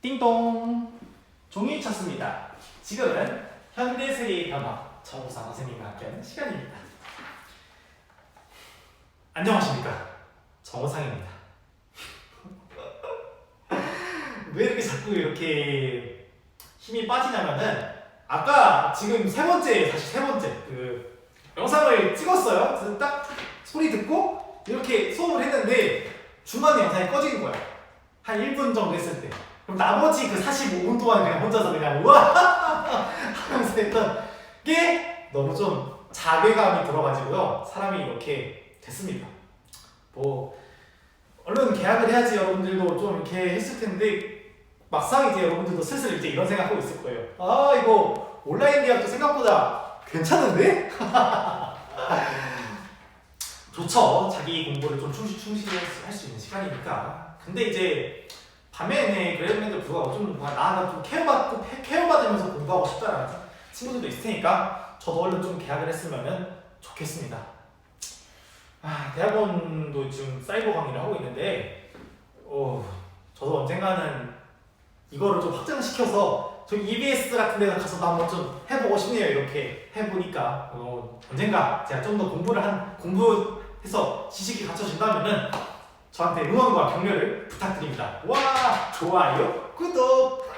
띵동! 종이 찾습니다. 지금은 현대세계의 변화 정우상 선생님과 함께하는 시간입니다. 안녕하십니까? 정우상입니다. 왜 이렇게 자꾸 이렇게 힘이 빠지냐면은 아까 지금 세 번째 그 영상을 찍었어요. 그래서 딱 소리 듣고 이렇게 수업을 했는데 중간에 영상이 꺼진 거야. 한 1분 정도 했을 때. 그럼 나머지 그 45분 동안 그냥 혼자서 그냥 우와 하면서 했던 게 너무 좀 자괴감이 들어가지고요. 사람이 이렇게 됐습니다. 뭐 얼른 계약을 해야지 여러분들도 좀 이렇게 했을 텐데 막상 이제 여러분들도 슬슬 이제 이런 생각하고 있을 거예요. 아 이거 온라인 계약도 생각보다 괜찮은데? 좋죠. 자기 공부를 좀 충실히 할 수 있는 시간이니까. 근데 이제 밤에는 그래도 불구하고 좀 나가 좀 케어받으면서 공부하고 싶다라는 친구들도 있을 테니까 저도 얼른 좀 계약을 했으면 좋겠습니다. 대학원도 지금 사이버 강의를 하고 있는데 저도 언젠가는 이거를 좀 확장시켜서 저 EBS 같은 데 가서도 한번 좀 해보고 싶네요. 이렇게 해보니까 언젠가 제가 좀 더 공부해서 지식이 갖춰진다면은 저한테 응원과 격려를 부탁드립니다. 와, 좋아요, 구독.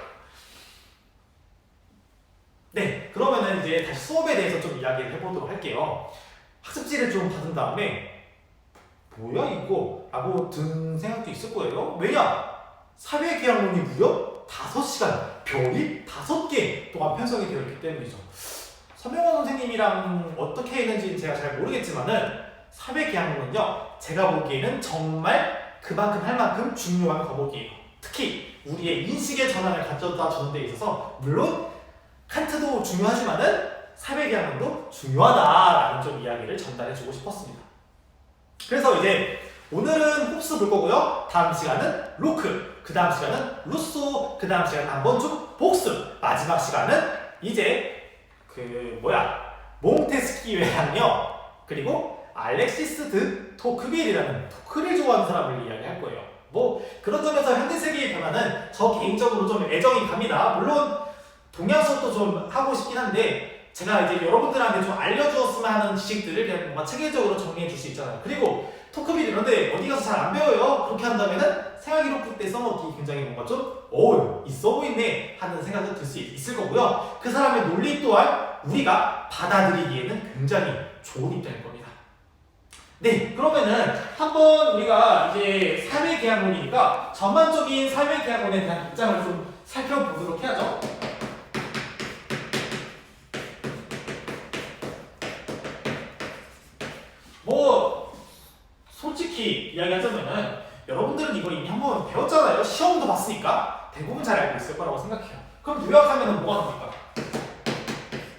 네, 그러면은 이제 다시 수업에 대해서 좀 이야기를 해보도록 할게요. 학습지를 좀 받은 다음에 뭐야 이거? 라고 든 생각도 있을 거예요. 왜냐? 사회계약론이 무려 5시간, 별이 5개 동안 편성이 되어 있기 때문이죠. 서명원 선생님이랑 어떻게 했는지는 제가 잘 모르겠지만은 사회계약론은요, 제가 보기에는 정말 그만큼 할 만큼 중요한 과목이에요. 특히 우리의 인식의 전환을 가져다 주는 데 있어서 물론 칸트도 중요하지만은 사회계약론도 중요하다라는 좀 이야기를 전달해주고 싶었습니다. 그래서 이제 오늘은 홉스 볼 거고요. 다음 시간은 로크, 그 다음 시간은 루소, 그 다음 시간은 한번 좀 복습, 마지막 시간은 이제 몽테스키웨 학녀 그리고 알렉시스 드 토크빌이라는 토크를 좋아하는 사람을 이야기할 거예요. 뭐 그런 점에서 현대세계의 변화는 저 개인적으로 좀 애정이 갑니다. 물론 동양 수업도 좀 하고 싶긴 한데 제가 이제 여러분들한테 좀 알려주었으면 하는 지식들을 그냥 뭔가 체계적으로 정리해 줄 수 있잖아요. 그리고 토크빌 이런데 어디 가서 잘 안 배워요. 그렇게 한다면은 생활기록부 때 써먹기 굉장히 뭔가 좀 있어 보이네 하는 생각도 들 수 있을 거고요. 그 사람의 논리 또한 우리가 받아들이기에는 굉장히 좋은 입장일 겁니다. 네, 그러면은 한번 우리가 이제 사회계약론이니까 전반적인 사회계약론에 대한 입장을 좀 살펴보도록 해야죠. 솔직히 이야기하자면은 여러분들은 이거 이미 한번 배웠잖아요. 시험도 봤으니까 대부분 잘 알고 있을 거라고 생각해요. 그럼 요약하면은 뭐가 됩니까?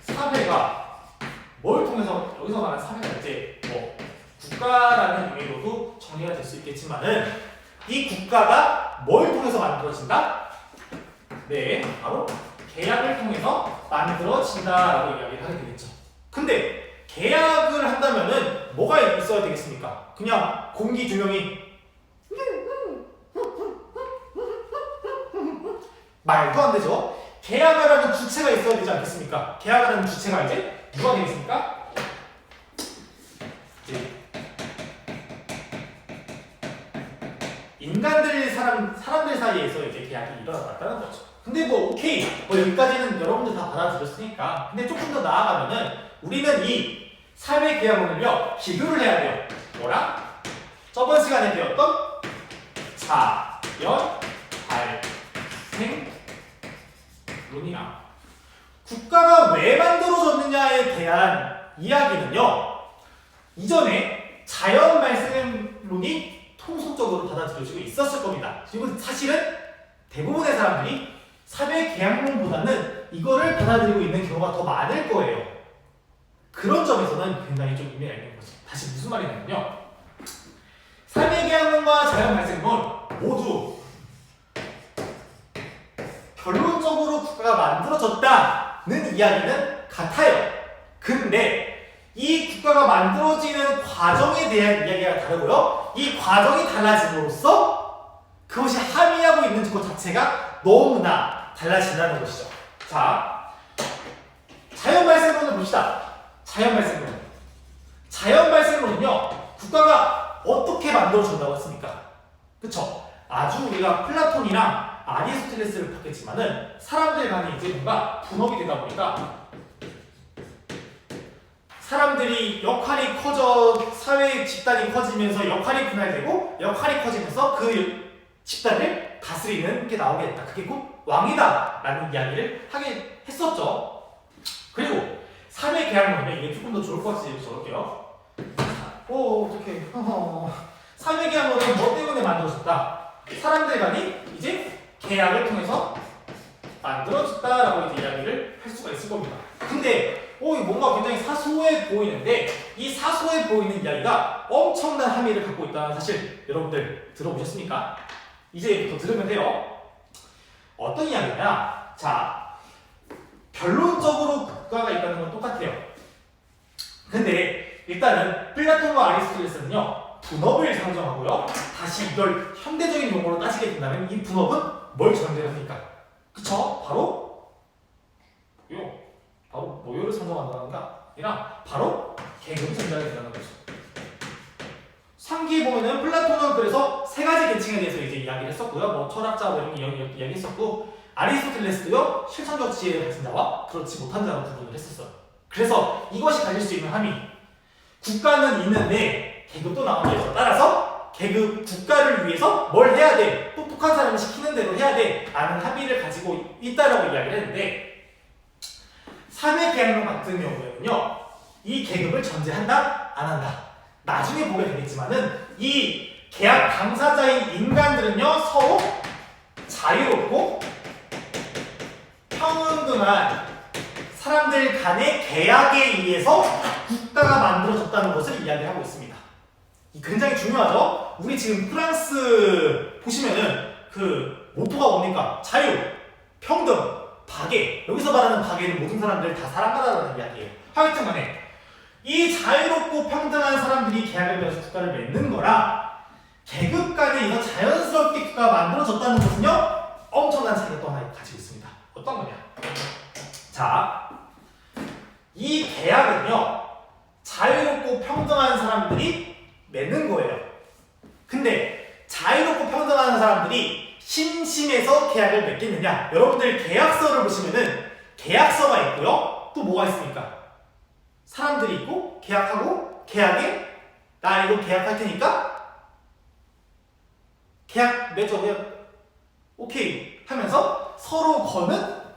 사회가 뭘 통해서 여기서 말하는 사회가 이제 국가라는 의미로도 정리가 될 수 있겠지만은 이 국가가 뭘 통해서 만들어진다? 네, 바로 계약을 통해서 만들어진다라고 이야기를 하게 되겠죠. 근데 계약을 한다면은 뭐가 있어야 되겠습니까? 그냥 공기 두 명이 말도 안 되죠. 계약을 하는 주체가 있어야 되지 않겠습니까? 계약을 하는 주체가 이제 누가 되겠습니까? 인간들 사람들 사이에서 이제 계약이 일어났다는 거죠. 근데 오케이 여기까지는 여러분들 다 받아들였으니까 근데 조금 더 나아가면은 우리는 이 사회계약론을요 비교를 해야 돼요. 뭐랑? 저번 시간에 배웠던 자연 발생론이랑 국가가 왜 만들어졌느냐에 대한 이야기는요 이전에 자연 발생론이 통속적으로 받아들여지고 있었을 겁니다. 그리고 사실은 대부분의 사람들이 사회계약론보다는 이거를 받아들이고 있는 경우가 더 많을 거예요. 그런 점에서는 굉장히 좀 의미가 있는 거죠. 다시 무슨 말이냐면요. 사회계약론과 자연발생론 모두 결론적으로 국가가 만들어졌다는 이야기는 같아요. 근데 이 국가가 만들어지는 과정에 대한 이야기가 다르고요. 이 과정이 달라짐으로써 그것이 함의하고 있는 것 자체가 너무나 달라진다는 것이죠. 자, 자연 발생론을 봅시다. 자연 발생론. 자연 발생론은요, 국가가 어떻게 만들어진다고 했습니까? 그쵸? 아주 우리가 플라톤이랑 아리스토텔레스를 봤겠지만은 사람들 간에 이제 뭔가 분업이 되다 보니까 사람들이 역할이 커져 사회 집단이 커지면서 역할이 분할되고 역할이 커지면서 그 집단을 다스리는 게 나오게 됐다. 그게 곧 왕이다 라는 이야기를 하긴 했었죠. 그리고 사회 계약론은 이게 조금 더 좋을 것 같이 적을게요. 어떡해. 사회 계약론은 뭐 때문에 만들어졌다? 사람들 간이 이제 계약을 통해서 만들어졌다라고 이제 이야기를 할 수가 있을 겁니다. 근데 뭔가 굉장히 사소해 보이는데 이 사소해 보이는 이야기가 엄청난 함의를 갖고 있다는 사실 여러분들 들어보셨습니까? 이제부터 들으면 돼요. 어떤 이야기냐? 자, 결론적으로 국가가 있다는 건 똑같아요. 근데 일단은 플라톤과 아리스토텔레스는요, 분업을 상정하고요. 다시 이걸 현대적인 용어로 따지게 된다면 이 분업은 뭘 전제합니까? 그쵸? 바로 뭐요를 상정한다는 게 아니라 바로 계급이 존재하게 된다는 거죠. 상기에 보면은 플라톤은 그래서 세 가지 계층에 대해서 이제 이야기를 했었고요. 뭐 철학자 이런 이야기했었고, 아리스토텔레스도요 실천적 지혜를 가진 자와 그렇지 못한 자로 구분을 했었어요. 그래서 이것이 가질 수 있는 함의, 국가는 있는데 계급도 나눠져 있어. 따라서 계급 국가를 위해서 뭘 해야 돼? 똑똑한 사람을 시키는 대로 해야 돼. 라는 합의를 가지고 있다라고 이야기를 했는데, 사회계약론 같은 경우에는요, 이 계급을 전제한다? 안 한다? 나중에 보게 되겠지만은 이 계약 당사자인 인간들은요 서로 자유롭고 평등한 사람들 간의 계약에 의해서 국가가 만들어졌다는 것을 이야기하고 있습니다. 굉장히 중요하죠? 우리 지금 프랑스 보시면은 그 모토가 뭡니까? 자유, 평등, 박애. 여기서 말하는 박애는 모든 사람들 다 사랑하라는 이야기예요. 하여튼 간에 이 자유롭고 평등한 사람들이 계약을 맺어서 국가를 맺는 거랑 계급 간에 이런 자연스럽게 국가가 만들어졌다는 것은요 엄청난 차이가 또 하나 가지고 있습니다. 어떤 거냐? 자, 이 계약은요 자유롭고 평등한 사람들이 맺는 거예요. 근데 자유롭고 평등한 사람들이 심심해서 계약을 맺겠느냐? 여러분들 계약서를 보시면은 계약서가 있고요. 또 뭐가 있습니까? 사람들이 있고 계약하고 계약에 나 이거 계약할 테니까 계약 맺어 그냥 오케이 하면서 서로 거는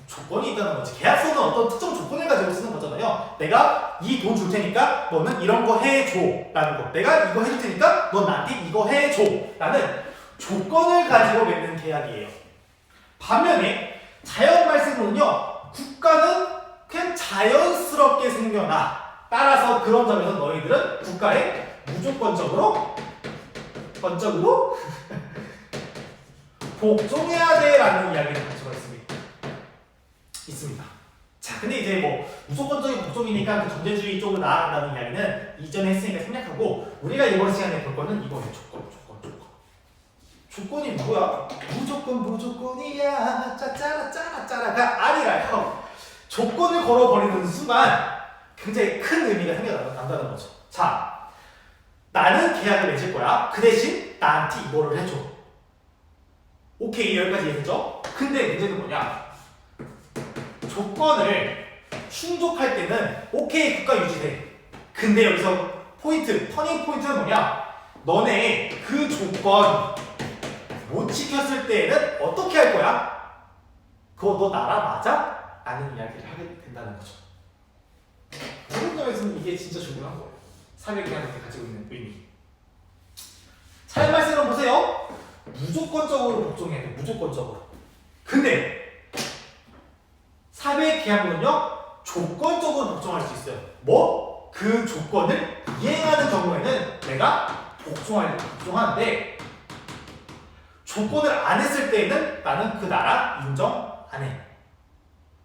조건이 있다는 거지. 계약서는 어떤 특정 조건을 가지고 쓰는 거잖아요. 내가 이 돈 줄 테니까 너는 이런 거 해줘 라는 거, 내가 이거 해줄 테니까 넌 나한테 이거 해줘 라는 조건을 가지고 맺는 계약이에요. 반면에 자연 발생론은요, 국가는 그냥 자연스럽게 생겨나. 따라서 그런 점에서 너희들은 국가에 무조건적으로 복종해야 돼 라는 이야기를 가지고 있습니다. 자, 근데 이제 뭐 무조건적인 복종이니까 그 존재주의 쪽으로 나아간다는 이야기는 이전에 했으니까 생략하고, 우리가 이번 시간에 볼 거는 이거예요. 조건이 뭐야? 무조건이야 짜짜라가 아니라요. 조건을 걸어버리는 순간 굉장히 큰 의미가 생겨난다는 거죠. 자, 나는 계약을 맺을 거야. 그 대신 나한테 이거를 해줘. 오케이, 여기까지 이해되죠? 근데 문제는 뭐냐? 조건을 충족할 때는 오케이, 국가 유지돼. 근데 여기서 터닝 포인트는 뭐냐? 너네 그 조건 못 지켰을 때에는 어떻게 할 거야? 그거 너 나라 맞아? 라는 이야기를 하게 된다는 거죠. 그런 점에서는 이게 진짜 중요한 거예요. 사회계약한테 가지고 있는 의미. 자연 발생론 보세요. 무조건적으로 복종해야 돼. 무조건적으로. 근데 사회계약론은요 조건적으로 복종할 수 있어요. 뭐? 그 조건을 이행하는 경우에는 내가 복종하는데, 조건을 안 했을 때에는 나는 그 나라 인정 안 해.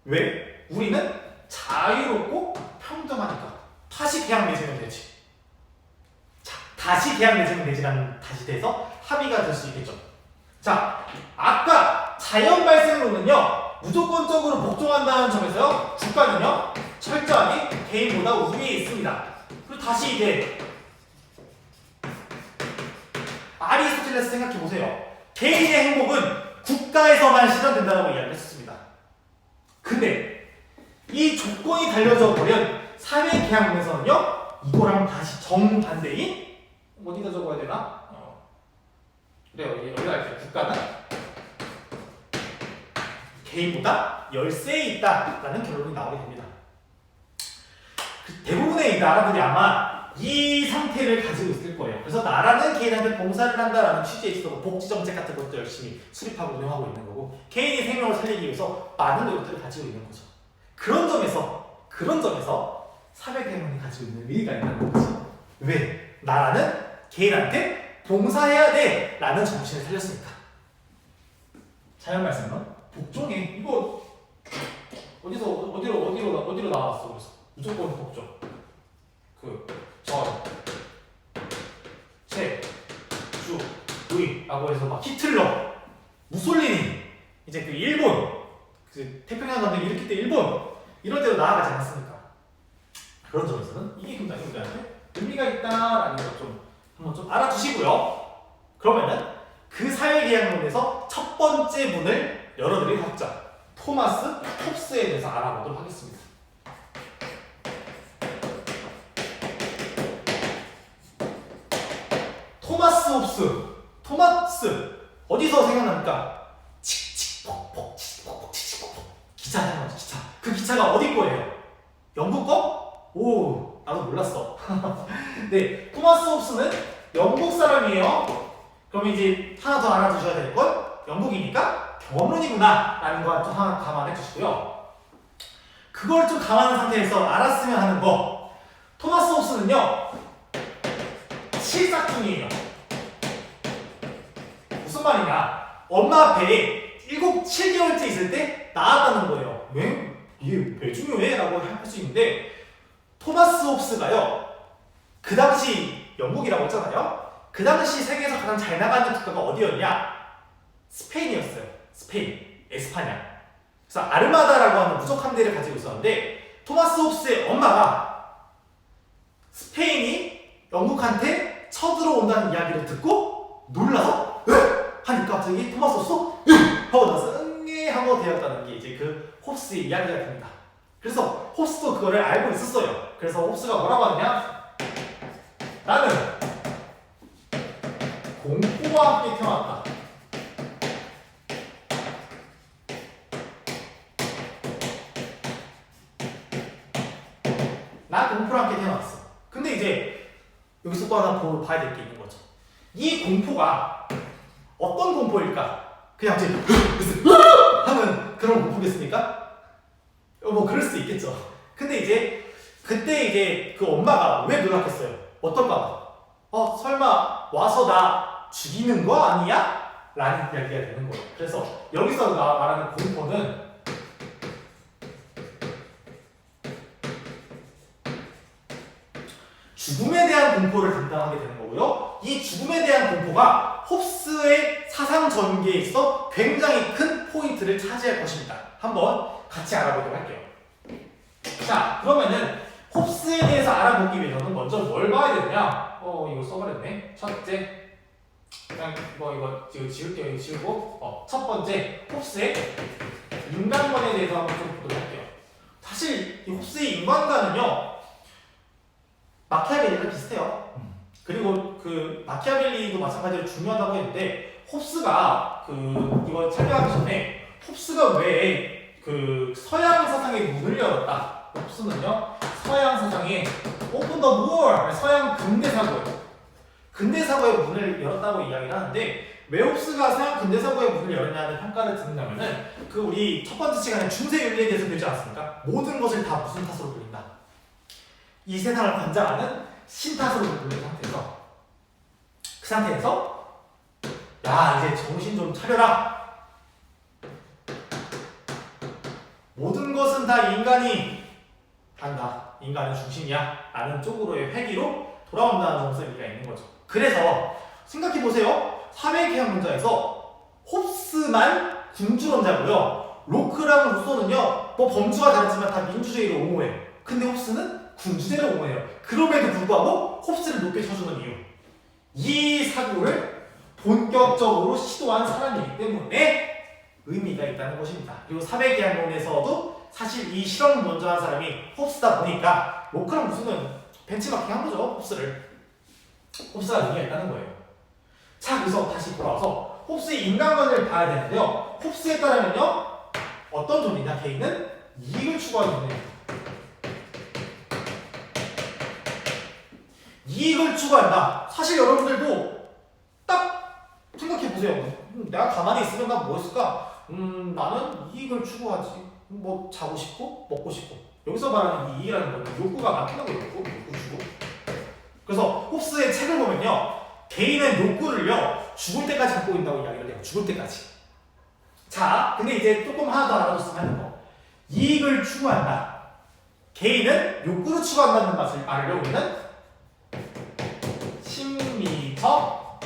왜? 우리는 자유롭고 평등하니까. 다시 계약 맺으면 되지. 자, 다시 계약 내지는 다시 돼서 합의가 될 수 있겠죠. 자, 아까 자연 발생론은요 무조건적으로 복종한다는 점에서요 주가는요 철저하게 개인보다 우위에 있습니다. 그리고 다시 이제 아리스토텔레스 생각해 보세요. 개인의 행복은 국가에서만 실현된다고 이야기를 했습니다. 근데 이 조건이 달려져 버린 사회계약론에서는요 이거랑 다시 정반대인 어디다 적어야 되나? 그래요. 여기가 이렇게 국가는 개인보다 열세에 있다라는 결론이 나오게 됩니다. 대부분의 이 나라들이 아마 이 상태를 가지고 있을 거예요. 그래서 나라는 개인한테 봉사를 한다라는 취지에 있어서 복지정책 같은 것도 열심히 수립하고 운영하고 있는 거고 개인의 생명을 살리기 위해서 많은 노력들을 가지고 있는 거죠. 그런 점에서 사회계약론이 가지고 있는 의미가 있는 거지. 왜? 나라는 개인한테 봉사해야 돼 라는 정신을 살렸으니까. 자연 발생론 복종해. 이거 어디로 나왔어? 그래서 무조건 복종. 라고 해서 막 히틀러, 무솔리니, 이제 그 일본, 그 태평양 전쟁 일으킬 때 일본 이런 데로 나아가지 않았습니까? 그런 점에서는 이게 굉장히 우리한테 의미가 있다라는 걸 좀 한번 좀 알아주시고요. 그러면은 그 사회계약론에서 첫 번째 문을 열어드릴 학자 토마스 홉스에 대해서 알아보도록 하겠습니다. 토마스 어디서 생각납니까? 칙칙폭폭 기차 생각나죠. 기차. 그 기차가 어디 거예요? 영국 거? 오, 나도 몰랐어. 네, 토마스 홉스는 영국 사람이에요. 그럼 이제 하나 더 알아두셔야 될 건 영국이니까 경험론이구나 라는 거 좀 하나 감안해 주시고요. 그걸 좀 감안한 상태에서 알았으면 하는 거, 토마스 홉스는요 칠삭중이에요. 무슨 말이냐? 엄마 배에 7개월째 있을 때 나았다는 거예요. 왜? 이게 왜 중요해? 라고 할 수 있는데 토마스 홉스가요 그 당시 영국이라고 했잖아요. 그 당시 세계에서 가장 잘 나가는 국가가 어디였냐? 스페인이었어요. 스페인, 에스파냐. 그래서 아르마다라고 하는 무적 함대를 가지고 있었는데 토마스 홉스의 엄마가 스페인이 영국한테 쳐들어온다는 이야기를 듣고 놀라서 하니까 갑자기 토마스 홉스 하고 나서 하고 되었다는 게 이제 그 홉스의 이야기가 됩니다. 그래서 홉스도 그거를 알고 있었어요. 그래서 홉스가 뭐라고 하느냐? 나는 공포와 함께 태어났다. 나 공포랑 함께 태어났어. 근데 이제 여기서 또 하나 봐야 될 게 있는 거죠. 이 공포가 어떤 공포일까? 그냥 이제 하는 그런 공포겠습니까? 뭐 그럴 수도 있겠죠. 근데 이제 그때 이제 그 엄마가 왜 놀랐겠어요? 어떤가? 설마 와서 나 죽이는 거 아니야? 라는 이야기가 되는 거예요. 그래서 여기서 말하는 공포는 죽음에 대한 공포를 담당하게 되는 거고요. 이 죽음에 대한 공포가 홉스의 사상 전개에 있어 굉장히 큰 포인트를 차지할 것입니다. 한번 같이 알아보도록 할게요. 자, 그러면은 홉스에 대해서 알아보기 위해서는 먼저 뭘 봐야 되느냐? 이거 써버렸네. 첫째, 그냥 이거 지울게요. 이거 지우고 첫 번째, 홉스의 인간관에 대해서 한번 좀 보도록 할게요. 사실 이 홉스의 인간관은요 마키아벨리랑 비슷해요. 그리고 그 마키아벨리도 마찬가지로 중요하다고 했는데 홉스가 이거 설명하기 전에 홉스가 왜 그 서양 사상의 문을 열었다? 홉스는요 서양 사상의 오픈 더 무어 서양 근대 사고예요. 근대 사고의 문을 열었다고 이야기를 하는데 왜 홉스가 서양 근대 사고의 문을 열었냐는 평가를 듣는다면은 그 우리 첫 번째 시간에 중세 윤리에 대해서 배우지 않았습니까? 모든 것을 다 무슨 탓으로 돌린다. 이 세상을 관장하는 신탓으로 돌린 상태에서 그 상태에서 야 이제 정신 좀 차려라. 모든 것은 다 인간이 한다. 인간은 중심이야. 라는 쪽으로의 회기로 돌아온다는 점에서 의미가 있는 거죠. 그래서 생각해 보세요. 사회계약 문자에서 홉스만 군주론자고요. 로크랑 루소는요, 뭐 범주가 다르지만 다 민주주의를 옹호해요. 근데 홉스는 군주제를 옹호해요. 그럼에도 불구하고 홉스를 높게 쳐주는 이유. 이 사고를 본격적으로 시도한 사람이기 때문에 의미가 있다는 것입니다. 그리고 사회계약론에서도 사실 이 실험을 먼저 한 사람이 홉스다 보니까 로크랑 루소는 벤치마킹 한 거죠. 홉스가 의미가 있다는 거예요. 자, 그래서 다시 돌아와서 홉스의 인간관을 봐야 되는데요. 홉스에 따르면요, 어떤 존재냐, 개인은 이익을 추구하는 존재입니다. 이익을 추구한다. 사실 여러분들도 딱 생각해 보세요. 내가 가만히 있으면 난 뭐 했을까? 나는 이익을 추구하지. 뭐 자고 싶고 먹고 싶고. 여기서 말하는 이 이익이라는 건 욕구가 많다는 거예요. 욕구 추구. 그래서 홉스의 책을 보면요, 개인은 욕구를요 죽을 때까지 갖고 있다고 이야기를 해요. 죽을 때까지. 자, 근데 이제 조금 하나 더 알아줬으면 하는 거. 이익을 추구한다. 개인은 욕구를 추구한다는 말을 우리는 심리적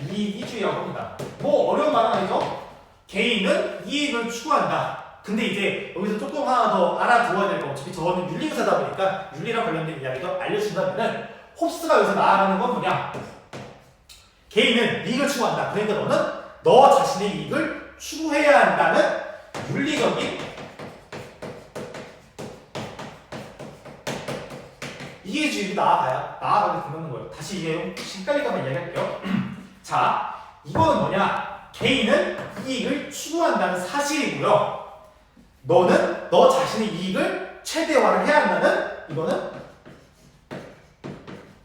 이익주의라고 합니다. 뭐 어려운 말은 아니죠? 개인은 이익을 추구한다. 근데 이제 여기서 조금 하나 더 알아두어야 될 거, 어차피 저는 윤리교사다 보니까 윤리랑 관련된 이야기도 알려준다면은 홉스가 여기서 나아가는 건 뭐냐? 개인은 이익을 추구한다. 그러니까 너는 너 자신의 이익을 추구해야 한다는 윤리적인 이해주의로 나아가게 된다는 거예요. 다시 이게 헷갈릴까봐 이야기할게요. 자, 이거는 뭐냐? 개인은 이익을 추구한다는 사실이고요. 너는 너 자신의 이익을 최대화를 해야 한다는, 이거는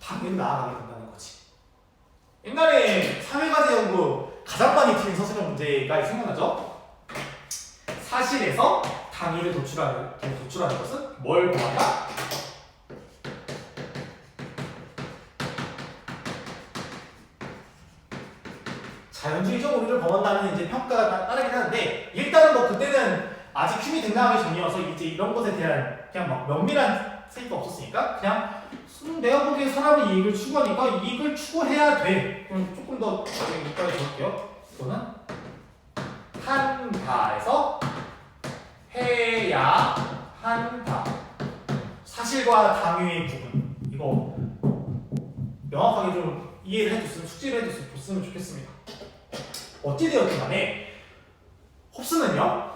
당연히 나아가게 된다는 거지. 옛날에 사회과제 연구 가장 많이 틀린 서술형 문제가 생각나죠? 사실에서 당위를 도출하는 것은 뭘 구하냐? 자연주의적 오류를 범한다는 이제 평가가 따르긴 하는데, 일단은 뭐 그때는 아직 큐이 등장하기 전이어서 이제 이런 것에 대한 그냥 막 면밀한 세이가 없었으니까 그냥 내가 보기에 사람이 이익을 추구하니까 이익을 추구해야 돼. 그럼 조금 더 이까지 볼게요. 이거는 한다에서 해야 한다. 사실과 당위의 구분. 이거 명확하게 좀 이해를 해줬으면, 숙지를 해줬으면 좋겠습니다. 어찌되었든 간에 홉스는요,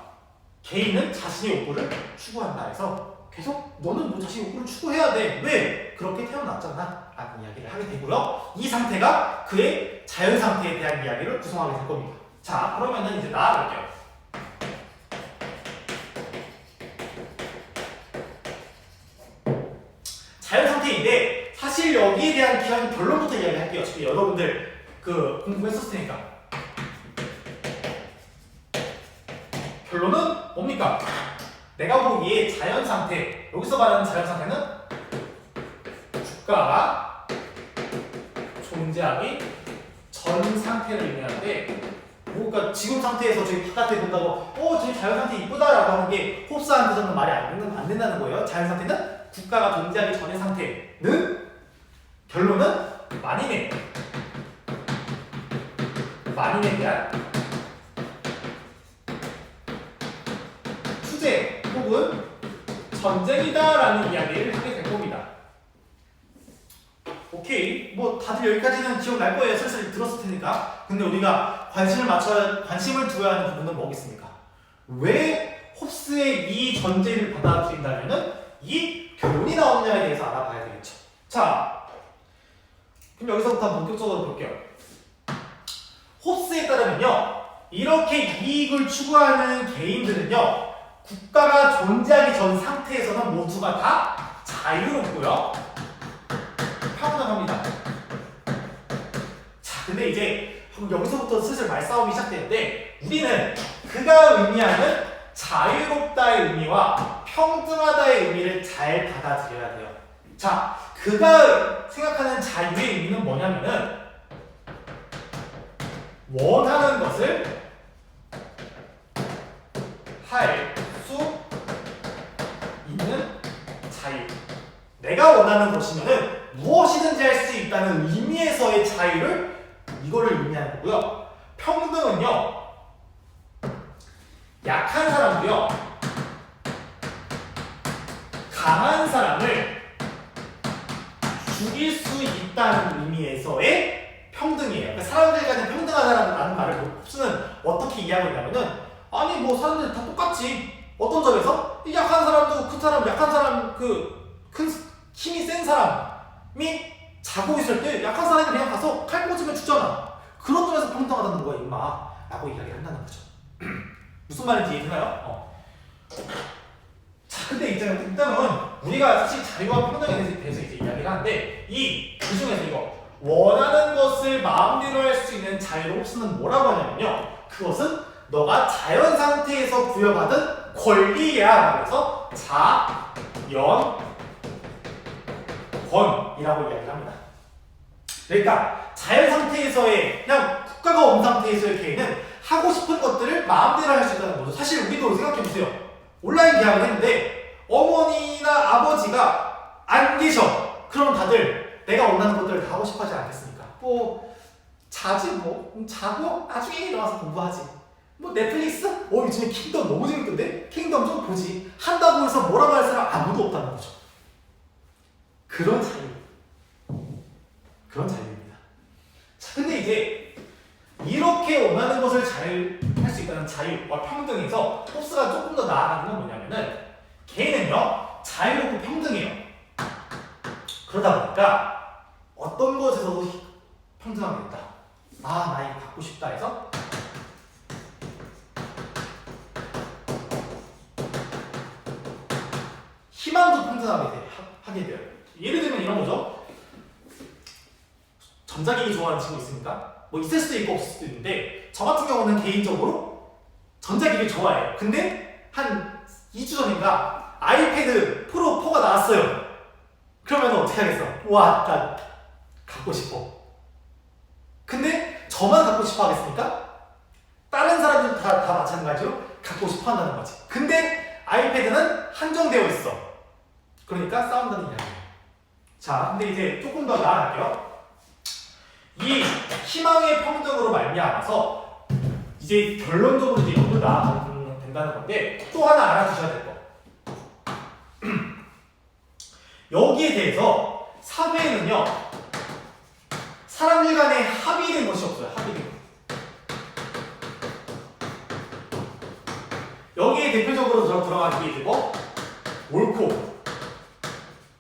개인은 자신의 욕구를 추구한다 해서 계속 너는 뭐 자신의 욕구를 추구해야 돼. 왜? 그렇게 태어났잖아 라는 이야기를 하게 되고요. 이 상태가 그의 자연 상태에 대한 이야기를 구성하게 될 겁니다. 자, 그러면은 이제 나아갈게요. 자연 상태인데 사실 여기에 대한 기한 결론부터 이야기할게요. 지금 여러분들 그 공부했었을 테니까. 결론은 뭡니까? 내가 보기에 자연 상태, 여기서 말하는 자연 상태는 국가가 존재하기 전 상태를 의미하는데, 그러니까 지금 상태에서 저기 바깥에 본다고 저기 자연 상태 이쁘다라고 하는 게 홉스한테서는 말이 안 된다는 거예요. 자연 상태는 국가가 존재하기 전의 상태는, 결론은 만인에 대한 투쟁 혹은 전쟁이다라는 이야기를 하게 될 겁니다. 오케이, 뭐 다들 여기까지는 기억날 거예요. 슬슬 들었을 테니까. 근데 우리가 관심을 두어야 하는 부분은 뭐겠습니까? 왜 홉스의 이 전제를 받아들인다면은 이 결론이 나오느냐에 대해서 알아봐야 되겠죠. 자, 그럼 여기서부터 본격적으로 볼게요. 홉스에 따르면요, 이렇게 이익을 추구하는 개인들은요, 국가가 존재하기 전 상태에서는 모두가 다 자유롭고요, 평등합니다. 자, 근데 이제 여기서부터 슬슬 말싸움이 시작되는데, 우리는 그가 의미하는 자유롭다의 의미와 평등하다의 의미를 잘 받아들여야 돼요. 자, 그가 생각하는 자유의 의미는 뭐냐면은 원하는 것을 할 수 있는 자유. 내가 원하는 것이면은 무엇이든지 할 수 있다는 의미에서의 자유를 이거를 의미하는 거고요. 평등은요. 약한 사람도요. 강한 사람을 죽일 수 있다는 의미에서의 평등이에요. 그러니까 사람들 간에 평등하다라는 말을 홉스는 어떻게 이해하고 있냐면은 아니 뭐 사람들 다 똑같지. 어떤 점에서 이 약한 사람도 큰 사람, 약한 사람 큰 힘이 센 사람이 자고 있을 때 약한 사람이 그냥 가서 칼 꽂으면 죽잖아. 그런 점에서 평등하다는 거야 임마 라고 이야기를 한다는 거죠. 무슨 말인지 이해되나요? 자, 근데 일단은 우리가 사실 자유와 평등에 대해서 이제 이야기를 하는데 그 중에서 이거 원하는 것을 마음대로 할 수 있는 자유를 홉스는 뭐라고 하냐면요. 그것은 너가 자연 상태에서 부여받은 권리야. 그래서 자연권이라고 이야기를 합니다. 그러니까 자연 상태에서의 그냥 국가가 없는 상태에서의 개인은 하고 싶은 것들을 마음대로 할 수 있다는 거죠. 사실 우리도 생각해보세요. 온라인 계약을 했는데 어머니나 아버지가 안 계셔. 그럼 다들 내가 원하는 것들을 다 하고 싶어 하지 않겠습니까? 뭐 자지 뭐 자고 나중에 일어나서 공부하지. 뭐 넷플릭스? 요즘에 킹덤 너무 재밌던데? 킹덤 좀 보지. 한다고 해서 뭐라고 할 사람 아무도 없다는 거죠. 그런 자유입니다. 자, 근데 이제 이렇게 원하는 것을 잘 할 수 있다는 자유와 평등에서 홉스가 조금 더 나아가는 건 뭐냐면은 개인은요 자유롭고 평등해요. 그러다 보니까 어떤 것에서도 평등하게 된다. 나 이거 갖고 싶다 해서 희망도 평등하게 하게 돼요. 예를 들면 이런 거죠. 전자기기 좋아하는 친구 있습니까? 뭐 있을 수도 있고 없을 수도 있는데 저 같은 경우는 개인적으로 전자기기를 좋아해요. 근데 한 2주 전인가 아이패드 프로 4가 나왔어요. 그러면 어떻게 하겠어? 와, 나 갖고 싶어. 근데 저만 갖고 싶어 하겠습니까? 다른 사람들 다 마찬가지로 갖고 싶어 한다는 거지. 근데 아이패드는 한정되어 있어. 그러니까 싸운다는 이야기예요. 자, 근데 이제 조금 더 나아갈게요. 이 희망의 평등으로 말미암아서 이제 결론적으로 이제 여기로 나아가면 된다는 건데 또 하나 알아두셔야 될 거. 여기에 대해서 사회에는요 사람들 간에 합의된 것이 없어요. 합의된 것. 여기에 대표적으로 들어가는 게 이제 뭐 옳고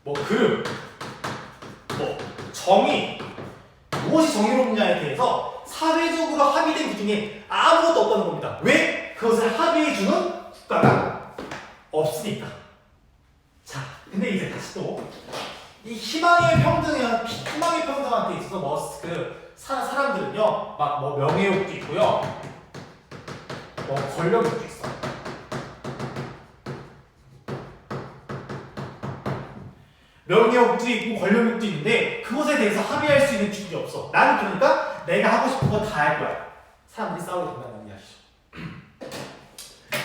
뭐 그름 뭐 정의 무엇이 정의롭냐에 대해서 사회적으로 합의된 기준이 아무것도 없다는 겁니다. 왜? 그것을 합의해주는 국가가 없으니까. 자, 근데 이제 다시 또 이 희망의 평등한테 있어서 사람들은요 막 뭐 명예욕도 있고요, 뭐 권력욕도 있어. 명예욕도 있고 권력욕도 있는데 그것에 대해서 합의할 수 있는 기준이 없어. 나는 그러니까 내가 하고 싶은 거 다 할 거야. 사람들이 싸우게 된다는 이야기죠.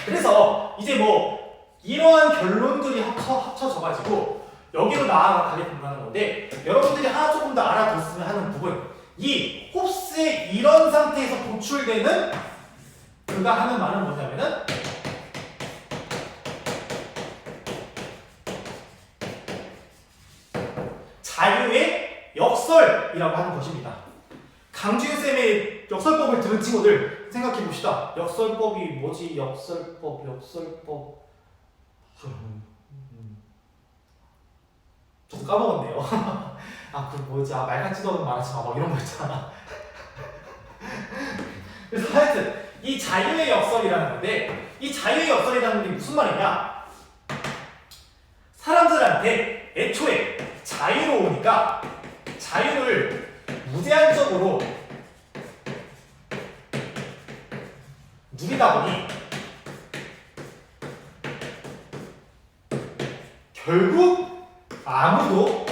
그래서 이제 뭐 이러한 결론들이 합쳐져가지고 여기로 나아가게 된다는 건데 여러분들이 하나 조금 더 알아뒀으면 하는 부분, 이 홉스의 이런 상태에서 도출되는 그가 하는 말은 뭐냐면은 자유의 역설이라고 하는 것입니다. 강지윤쌤의 역설법을 들은 친구들 생각해 봅시다. 역설법이 뭐지? 역설법. 저도 까먹었네요. 그 뭐지? 말 같지도 않은 말하지 마. 막 이런 거 있잖아. 그래서 하여튼 이 자유의 역설이라는 건데 이 자유의 역설이라는 게 무슨 말이냐? 사람들한테 애초에 자유로우니까 자유를 무제한적으로 누리다 보니 결국 아무도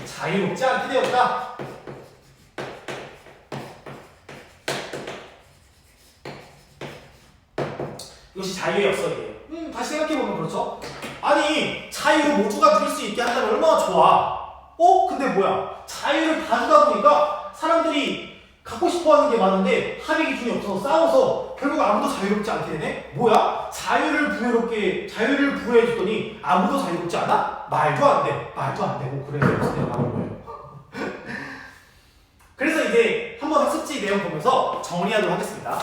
자유롭지 않게 되었다. 이것이 자유의 역설이에요. 다시 생각해보면 그렇죠. 아니 자유를 모두가 누릴 수 있게 한다면 얼마나 좋아. 근데 뭐야? 자유를 다 주다 보니까 사람들이 갖고 싶어하는 게 많은데 합의 기준이 없어서 싸워서 결국 아무도 자유롭지 않게 되네? 뭐야? 자유를 부여해줬더니 아무도 자유롭지 않아? 말도 안 돼. 말도 안 되고 그래서 이렇게 나온 거예요. 그래서 이제 한번 학습지 내용 보면서 정리하도록 하겠습니다.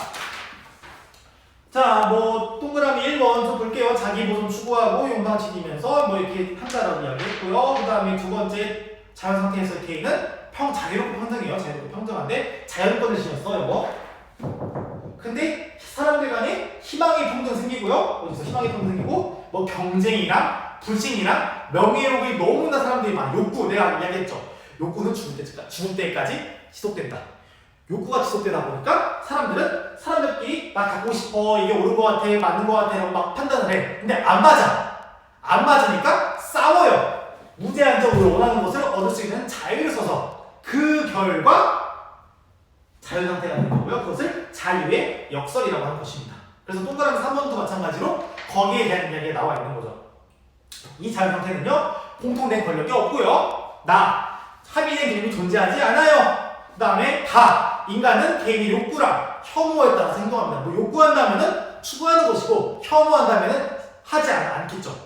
자, 뭐 동그라미 1번 좀 볼게요. 자기 보존 추구하고 용당 지키면서 뭐 이렇게 한다라고 이야기했고요. 그 다음에 두 번째 자연 상태에서 K는 자유롭고 평등해요. 자유롭고 평등한데 자연권을 지녔어, 이거. 근데 사람들 간에 희망의 평등 생기고요. 어디서 희망의 평등 생기고 뭐 경쟁이랑 불신이랑 명예욕이 너무나 사람들이 많아. 욕구, 내가 이야기했죠. 욕구는 죽을 때까지 지속된다. 욕구가 지속되다 보니까 사람들끼리 나 갖고 싶어, 이게 옳은 것 같아, 맞는 것 같아 라고 막 판단을 해. 근데 안 맞으니까 싸워요. 무제한적으로 원하는 것을 얻을 수 있는 자유를 써서 그 결과 자유 상태가 되는 거고요. 그것을 자유의 역설이라고 하는 것입니다. 그래서 동그라미 3번도 마찬가지로 거기에 대한 이야기가 나와 있는 거죠. 이 자유 상태는요, 공통된 권력이 없고요. 합의된 개념이 존재하지 않아요. 그 다음에 인간은 개인의 욕구랑 혐오에 따라서 행동합니다. 뭐 요구한다면은 추구하는 것이고 혐오한다면은 하지 않겠죠.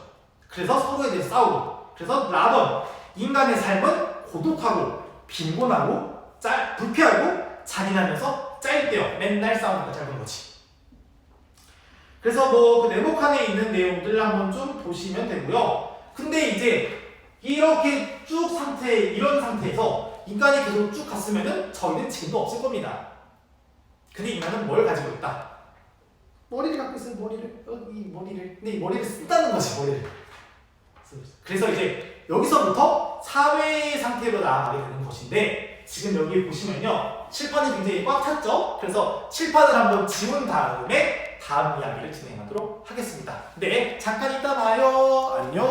그래서 서로에 대해 싸우고. 그래서 라번 인간의 삶은 고독하고 빈곤하고 불쾌하고 잔인하면서 짧대요. 맨날 싸우니까 짧은 거지. 그래서 뭐 그 네모칸에 있는 내용들 한번 좀 보시면 되고요. 근데 이제 이렇게 이런 상태에서 인간이 계속 쭉 갔으면은 저희는 지금도 없을 겁니다. 근데 인간은 뭘 가지고 있다? 머리를 갖고 있어요. 근데 이 머리를 쓴다는 거지, 머리를. 그래서 이제 여기서부터 사회 상태로 나아가게 되는 것인데, 지금 여기 보시면요, 칠판이 굉장히 꽉 찼죠? 그래서 칠판을 한번 지운 다음에 다음 이야기를 진행하도록 하겠습니다. 네, 잠깐 이따 봐요. 안녕.